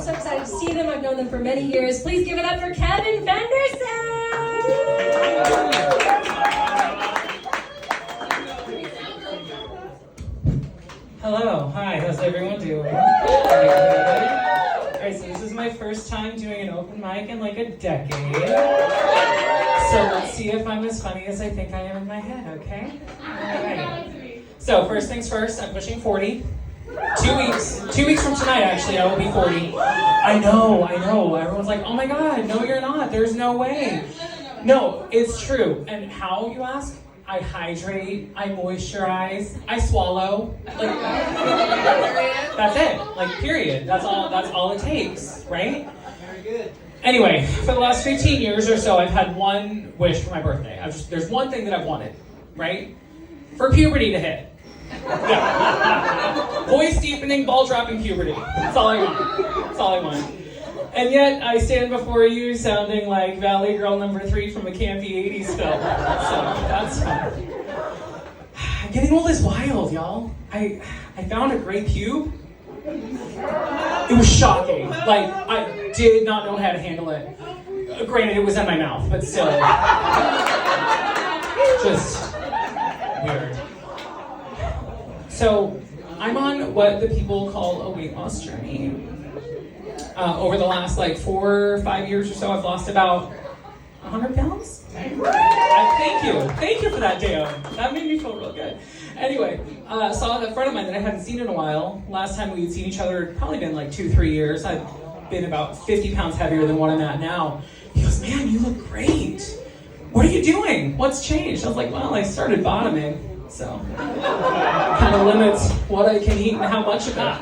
so excited to see them. I've known them for many years. Please give it up for Kevin Fenderson! Hello, hi, how's everyone doing? Alright, so this is my first time doing an open mic in like a decade. So let's see if I'm as funny as I think I am in my head, okay? Alright. So first things first, I'm pushing 40. 2 weeks. 2 weeks from tonight, actually, I will be 40. I know. Everyone's like, oh my god, no you're not, there's no way. No, it's true. And how, you ask? I hydrate, I moisturize, I swallow. Like, that's it. Like, period. That's all it takes, right? Very good. Anyway, for the last 15 years or so, I've had one wish for my birthday. There's one thing that I've wanted, right? For puberty to hit. Yeah. Voice deepening, ball dropping puberty. That's all I want. And yet, I stand before you sounding like Valley Girl number 3 from a campy 80s film. So, that's fun. Getting old is wild, y'all. I found a gray pube. It was shocking. Like, I did not know how to handle it. Granted, it was in my mouth, but still. Just weird. So, I'm on what the people call a weight loss journey. Over the last 4 or 5 years or so, I've lost about 100 pounds. Thank you for that, Dan. That made me feel real good. Anyway, saw a friend of mine that I hadn't seen in a while. Last time we had seen each other had probably been 2-3 years. I'd been about 50 pounds heavier than what I'm at now. He goes, man, you look great. What are you doing? What's changed? I was like, well, I started bottoming, so kind of limits what I can eat and how much of it.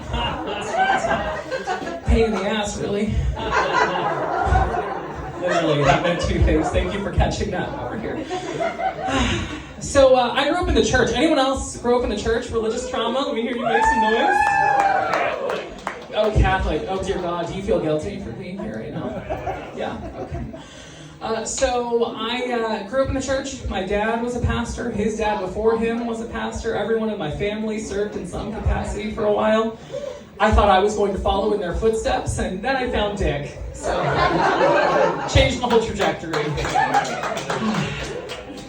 Pain in the ass, really. Literally, that meant 2 things. Thank you for catching that over here. So, I grew up in the church. Anyone else grow up in the church? Religious trauma? Let me hear you make some noise. Oh, Catholic. Oh, dear God. Do you feel guilty for being here right now? Yeah, okay. So I grew up in the church. My dad was a pastor. His dad before him was a pastor. Everyone in my family served in some capacity for a while. I thought I was going to follow in their footsteps, and then I found Dick. So, changed the whole trajectory.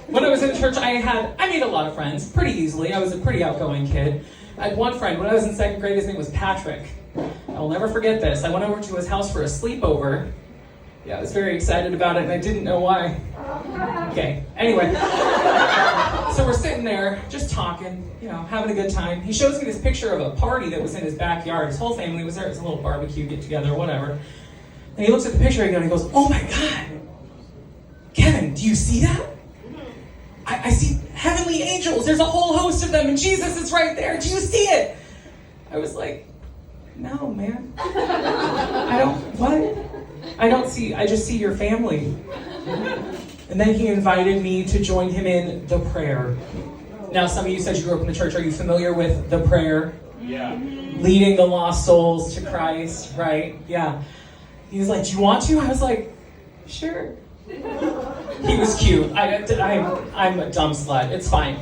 When I was in church, I made a lot of friends pretty easily. I was a pretty outgoing kid. I had one friend. When I was in 2nd grade, his name was Patrick. I'll never forget this. I went over to his house for a sleepover. Yeah, I was very excited about it, and I didn't know why. Okay, anyway. So we're sitting there, just talking, having a good time. He shows me this picture of a party that was in his backyard. His whole family was there. It was a little barbecue get-together, whatever. And he looks at the picture again and he goes, oh my God, Kevin, do you see that? I see heavenly angels. There's a whole host of them, and Jesus is right there. Do you see it? I was like, no, man. I just see your family. And then he invited me to join him in the prayer. Now, some of you said you grew up in the church. Are you familiar with the prayer? Yeah. Leading the lost souls to Christ, right? Yeah. He was like, do you want to? I was like, sure. He was cute. I'm a dumb slut. It's fine.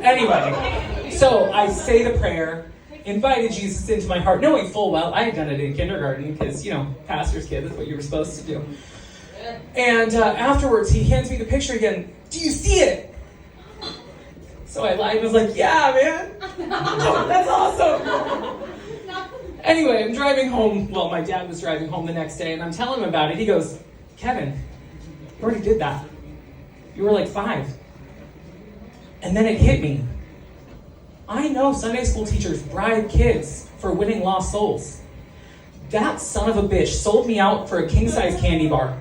Anyway, so I say the prayer, invited Jesus into my heart, knowing full well I had done it in kindergarten because, pastor's kid, that's what you were supposed to do. And afterwards, he hands me the picture again. Do you see it? So I lied and was like, yeah, man. That's awesome. Anyway, I'm driving home. Well, my dad was driving home the next day, and I'm telling him about it. He goes, Kevin, you already did that. You were 5. And then it hit me. I know Sunday school teachers bribe kids for winning lost souls. That son of a bitch sold me out for a king-size candy bar.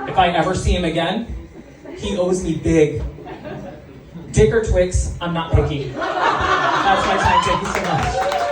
If I ever see him again, he owes me big. Dick or Twix, I'm not picky. That's my time. Thank you so much.